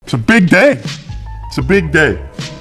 It's a big day. It's a big day.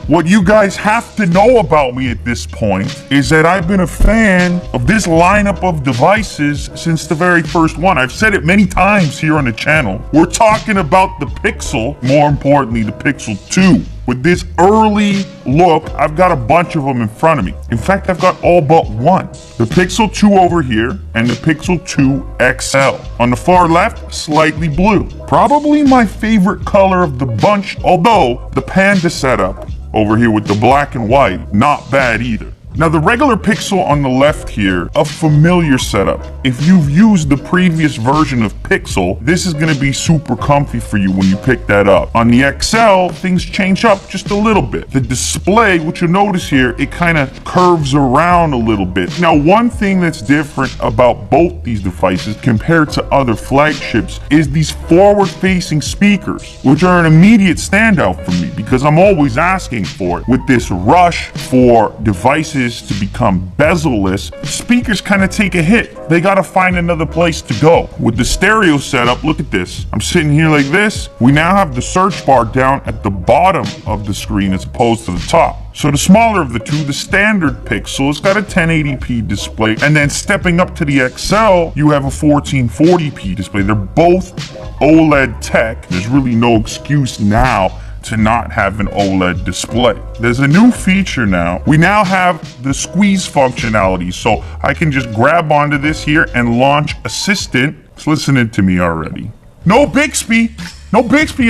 What you guys have to know about me at this point is that I've been a fan of this lineup of devices since the very first one. I've said it many times here on the channel. We're talking about the Pixel, more importantly, the Pixel 2. With this early look, I've got a bunch of them in front of me. In fact, I've got all but one. The Pixel 2 over here and the Pixel 2 XL. On the far left, slightly blue. Probably my favorite color of the bunch, although the Panda setup over here with the black and white, not bad either. Now the regular Pixel on the left here, a familiar setup. If you've used the previous version of Pixel, this is gonna be super comfy for you when you pick that up. On the XL, things change up just a little bit. The display, which you'll notice here, it kind of curves around a little bit. Now one thing that's different about both these devices compared to other flagships is these forward-facing speakers, which are an immediate standout for me because I'm always asking for it. With this rush for devices to become bezel-less, speakers kind of take a hit. They gotta find another place to go. With the stereo setup, look at this. I'm sitting here like this. We now have the search bar down at the bottom of the screen as opposed to the top. So the smaller of the two, the standard Pixel, has got a 1080p display, and then stepping up to the XL, you have a 1440p display. They're both OLED tech. There's really no excuse now to not have an OLED display. There's a new feature now. We now have the squeeze functionality, so I can just grab onto this here and launch Assistant. It's listening to me already. No Bixby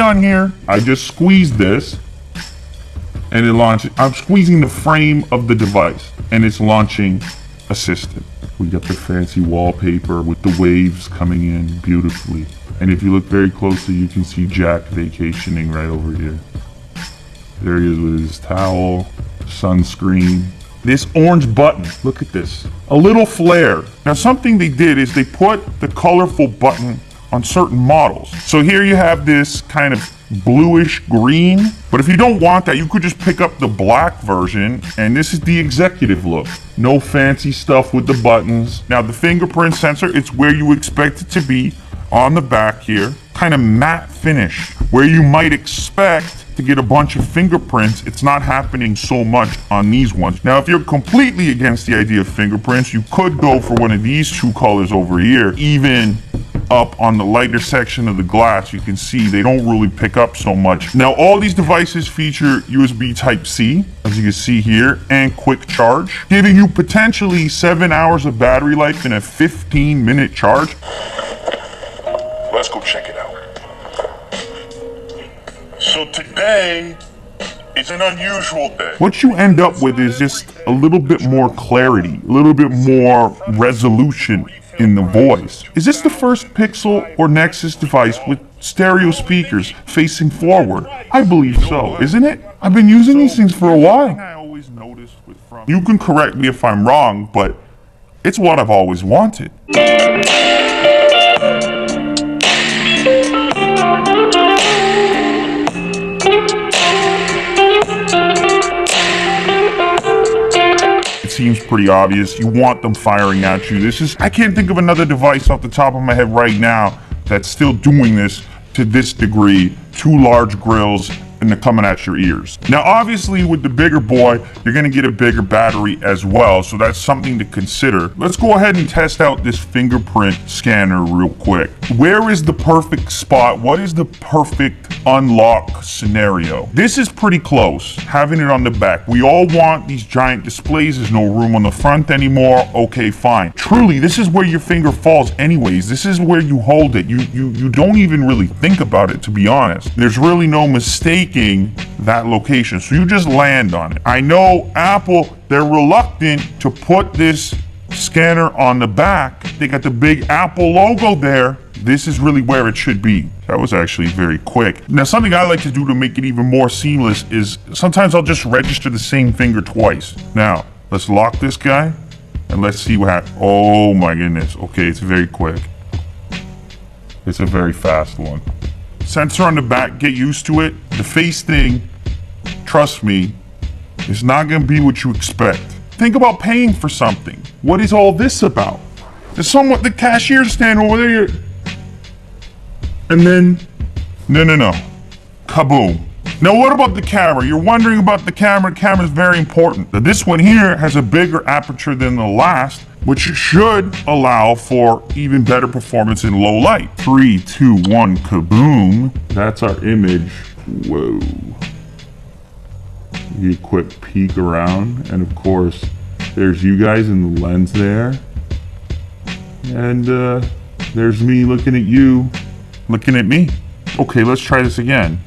on here. I just squeeze this and it launches. I'm squeezing the frame of the device and it's launching Assistant. We got the fancy wallpaper with the waves coming in beautifully. And if you look very closely, you can see Jack vacationing right over here. There he is with his towel, sunscreen. This orange button, look at this. A little flare. Now something they did is they put the colorful button on certain models. So here you have this kind of bluish green, but if you don't want that, you could just pick up the black version, and this is the executive look. No fancy stuff with the buttons. Now the fingerprint sensor, it's where you expect it to be on the back here. Kind of matte finish, where you might expect to get a bunch of fingerprints. It's not happening so much on these ones. Now, if you're completely against the idea of fingerprints, you could go for one of these two colors over here. Even up on the lighter section of the glass, you can see they don't really pick up so much. Now, all these devices feature USB Type-C, as you can see here, and quick charge, giving you potentially 7 hours of battery life in a 15-minute charge. Let's go check it out. So today is an unusual day. What you end up with is just a little bit more clarity, a little bit more resolution in the voice. Is this the first Pixel or Nexus device with stereo speakers facing forward? I believe so, isn't it? I've been using these things for a while. You can correct me if I'm wrong, but it's what I've always wanted. Seems pretty obvious. You want them firing at you. I can't think of another device off the top of my head right now that's still doing this to this degree. Two large grills and they're coming at your ears. Now, obviously with the bigger boy, you're gonna get a bigger battery as well, so that's something to consider. Let's go ahead and test out this fingerprint scanner real quick. Where is the perfect spot? What is the perfect unlock scenario? This is pretty close, having it on the back. We all want these giant displays. There's no room on the front anymore. Okay, fine. Truly, this is where your finger falls anyways. This is where you hold it. You don't even really think about it, to be honest. There's really no mistaking that location, so you just land on it. I know Apple, they're reluctant to put this scanner on the back. They got the big Apple logo there. This is really where it should be. That was actually very quick. Now, something I like to do to make it even more seamless is sometimes I'll just register the same finger twice. Now, let's lock this guy and let's see what happens. Oh my goodness. Okay, it's very quick. It's a very fast one. Sensor on the back, get used to it. The face thing, trust me, is not gonna be what you expect. Think about paying for something. What is all this about? There's someone, the cashier stand over there, and then, no. Kaboom. Now what about the camera? You're wondering about the camera. The camera is very important. Now, this one here has a bigger aperture than the last, which should allow for even better performance in low light. 3, 2, 1, kaboom. That's our image. Whoa. You get a quick peek around, and of course, there's you guys in the lens there. And there's me looking at you, looking at me. Okay, let's try this again.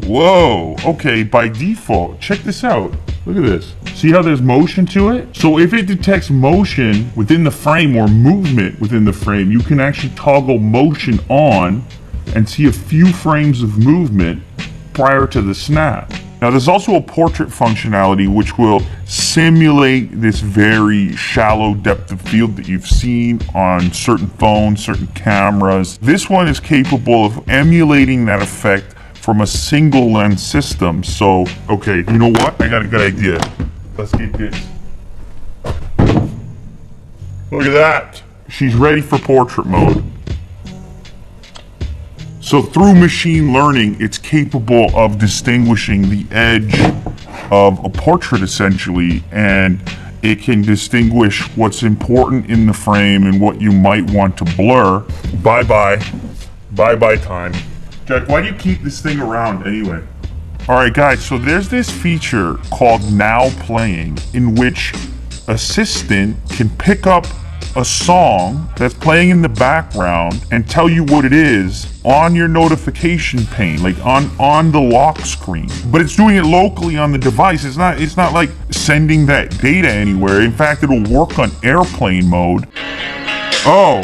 Whoa, okay, by default, check this out. Look at this. See how there's motion to it? So if it detects motion within the frame or movement within the frame, you can actually toggle motion on and see a few frames of movement prior to the snap. Now there's also a portrait functionality which will simulate this very shallow depth of field that you've seen on certain phones, certain cameras. This one is capable of emulating that effect from a single lens system. So, okay, you know what? I got a good idea. Let's get this. Look at that. She's ready for portrait mode. So through machine learning, it's capable of distinguishing the edge of a portrait essentially, and it can distinguish what's important in the frame and what you might want to blur. Bye-bye. Bye-bye time. Jack, why do you keep this thing around anyway? All right, guys, so there's this feature called Now Playing in which Assistant can pick up a song that's playing in the background and tell you what it is on your notification pane, like on the lock screen. But it's doing it locally on the device. It's not like sending that data anywhere. In fact, it'll work on airplane mode. Oh.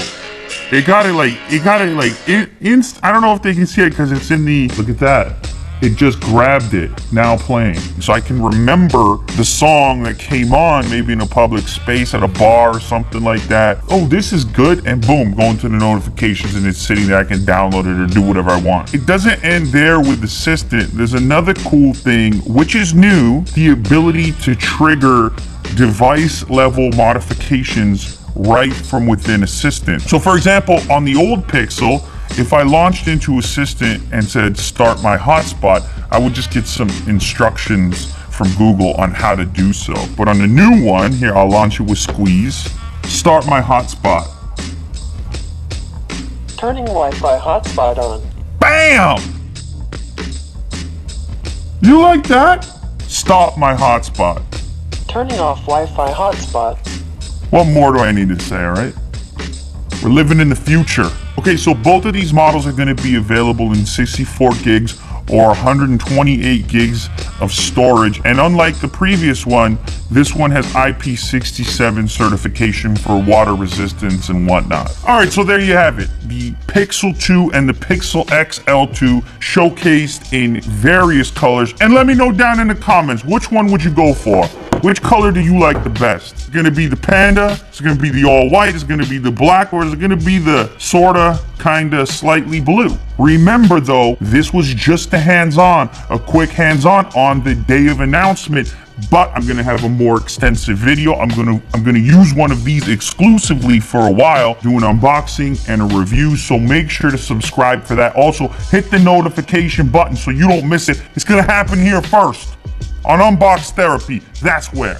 I don't know if they can see it because it's in the, look at that. It just grabbed it, Now Playing. So I can remember the song that came on maybe in a public space at a bar or something like that. Oh, this is good, and boom, going to the notifications and it's sitting there. I can download it or do whatever I want. It doesn't end there with Assistant. There's another cool thing, which is new, the ability to trigger device level modifications right from within Assistant. So for example, on the old Pixel, if I launched into Assistant and said start my hotspot, I would just get some instructions from Google on how to do so. But on the new one, here I'll launch it with Squeeze, start my hotspot. Turning Wi-Fi hotspot on. Bam! You like that? Stop my hotspot. Turning off Wi-Fi hotspot. What more do I need to say, all right? We're living in the future. Okay, so both of these models are going to be available in 64 gigs or 128 gigs of storage. And unlike the previous one, this one has IP67 certification for water resistance and whatnot. All right, so there you have it. The Pixel 2 and the Pixel XL2 showcased in various colors. And let me know down in the comments, which one would you go for? Which color do you like the best? Is it gonna be the panda? Is it gonna be the all white? Is it gonna be the black? Or is it gonna be the sorta, kinda, slightly blue? Remember though, this was just a quick hands-on on the day of announcement, but I'm gonna have a more extensive video. I'm gonna use one of these exclusively for a while, do an unboxing and a review, so make sure to subscribe for that. Also, hit the notification button so you don't miss it. It's gonna happen here first. On Unbox Therapy, that's where.